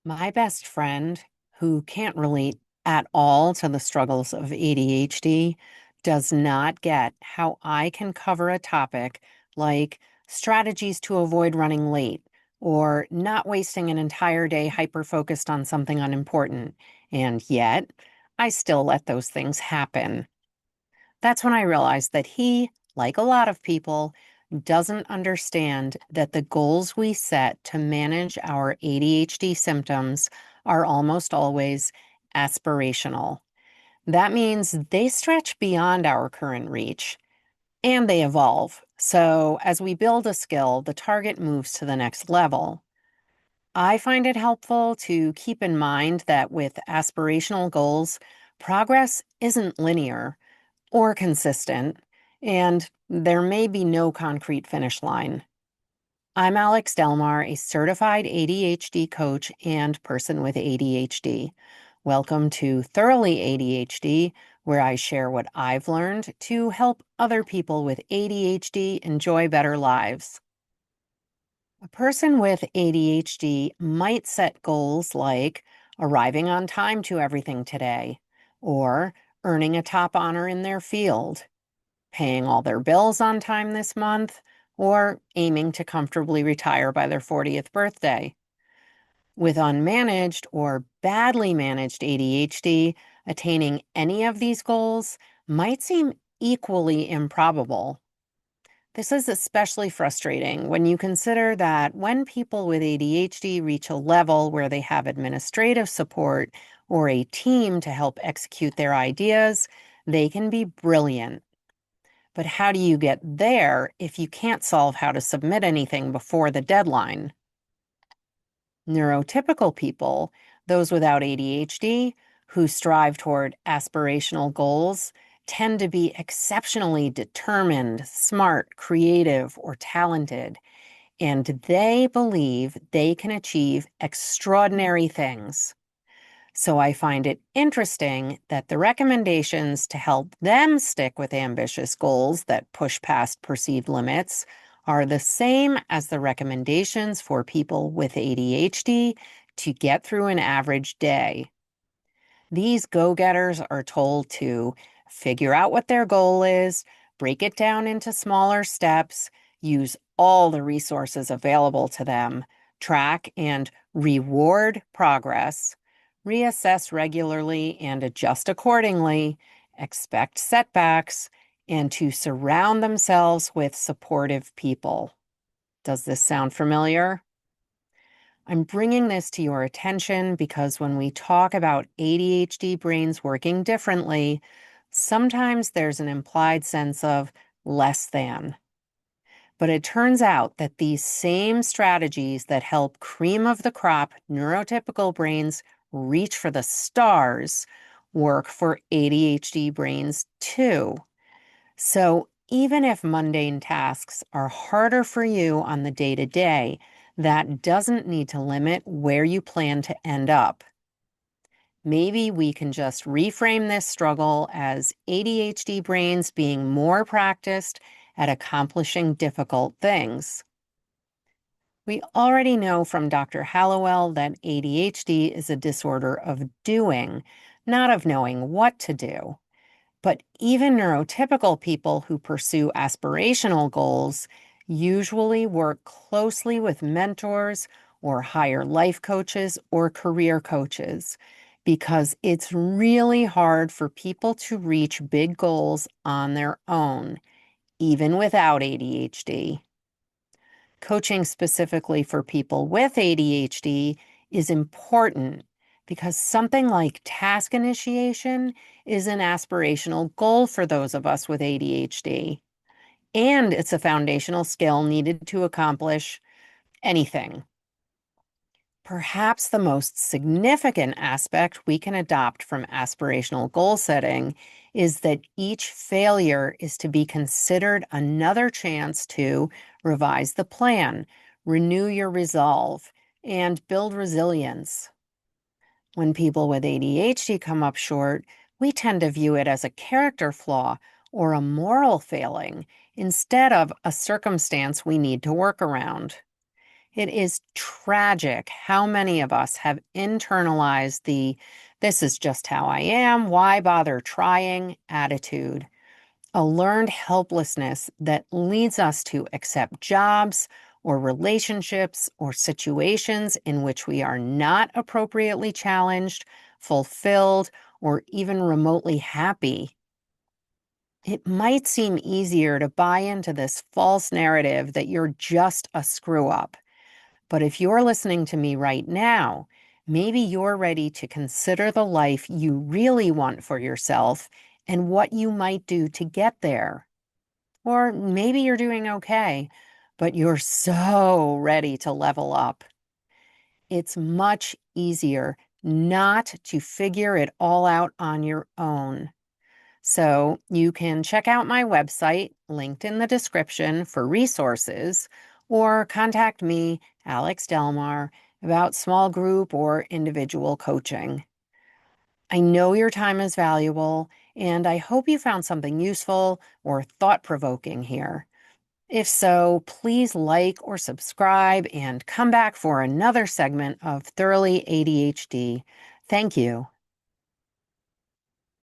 My best friend, who can't relate at all to the struggles of ADHD, does not get how I can cover a topic like strategies to avoid running late or not wasting an entire day hyper-focused on something unimportant. And yet, I still let those things happen. That's when I realized that he, like a lot of people, doesn't understand that the goals we set to manage our ADHD symptoms are almost always aspirational. That means they stretch beyond our current reach and they evolve. So, as we build a skill, the target moves to the next level. I find it helpful to keep in mind that with aspirational goals, progress isn't linear or consistent, and there may be no concrete finish line. I'm Alex Delmar, a certified ADHD coach and person with ADHD. Welcome to Thoroughly ADHD, where I share what I've learned to help other people with ADHD enjoy better lives. A person with ADHD might set goals like arriving on time to everything today, or earning a top honor in their field, paying all their bills on time this month, or aiming to comfortably retire by their 40th birthday. With unmanaged or badly managed ADHD, attaining any of these goals might seem equally improbable. This is especially frustrating when you consider that when people with ADHD reach a level where they have administrative support or a team to help execute their ideas, they can be brilliant. But how do you get there if you can't solve how to submit anything before the deadline? Neurotypical people, those without ADHD, who strive toward aspirational goals, tend to be exceptionally determined, smart, creative, or talented, and they believe they can achieve extraordinary things. So I find it interesting that the recommendations to help them stick with ambitious goals that push past perceived limits are the same as the recommendations for people with ADHD to get through an average day. These go-getters are told to figure out what their goal is, break it down into smaller steps, use all the resources available to them, track and reward progress, reassess regularly and adjust accordingly, expect setbacks, and to surround themselves with supportive people. Does this sound familiar? I'm bringing this to your attention because when we talk about ADHD brains working differently, sometimes there's an implied sense of less than. But it turns out that these same strategies that help cream of the crop neurotypical brains reach for the stars work for ADHD brains too. So even if mundane tasks are harder for you on the day-to-day, that doesn't need to limit where you plan to end up. Maybe we can just reframe this struggle as ADHD brains being more practiced at accomplishing difficult things. We already know from Dr. Hallowell that ADHD is a disorder of doing, not of knowing what to do. But even neurotypical people who pursue aspirational goals usually work closely with mentors or hire life coaches or career coaches because it's really hard for people to reach big goals on their own, even without ADHD. Coaching specifically for people with ADHD is important because something like task initiation is an aspirational goal for those of us with ADHD, and it's a foundational skill needed to accomplish anything. Perhaps the most significant aspect we can adopt from aspirational goal setting is that each failure is to be considered another chance to revise the plan, renew your resolve, and build resilience. When people with ADHD come up short, we tend to view it as a character flaw or a moral failing instead of a circumstance we need to work around. It is tragic how many of us have internalized the "this is just how I am, why bother trying" attitude, a learned helplessness that leads us to accept jobs or relationships or situations in which we are not appropriately challenged, fulfilled, or even remotely happy. It might seem easier to buy into this false narrative that you're just a screw up. But if you're listening to me right now, maybe you're ready to consider the life you really want for yourself and what you might do to get there. Or maybe you're doing okay, but you're so ready to level up. It's much easier not to figure it all out on your own. So you can check out my website, linked in the description, for resources, or contact me, Alex Delmar, about small group or individual coaching. I know your time is valuable, and I hope you found something useful or thought-provoking here. If so, please like or subscribe and come back for another segment of Thoroughly ADHD. Thank you.